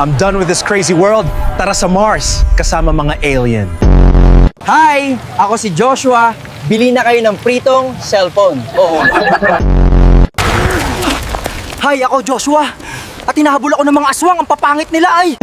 I'm done with this crazy world. Tara sa Mars, kasama mga alien. Hi! Ako si Joshua. Bili na kayo ng pritong cellphone. Oo. Hi, ako Joshua. At hinahabol ako ng mga aswang. Ang papangit nila ay.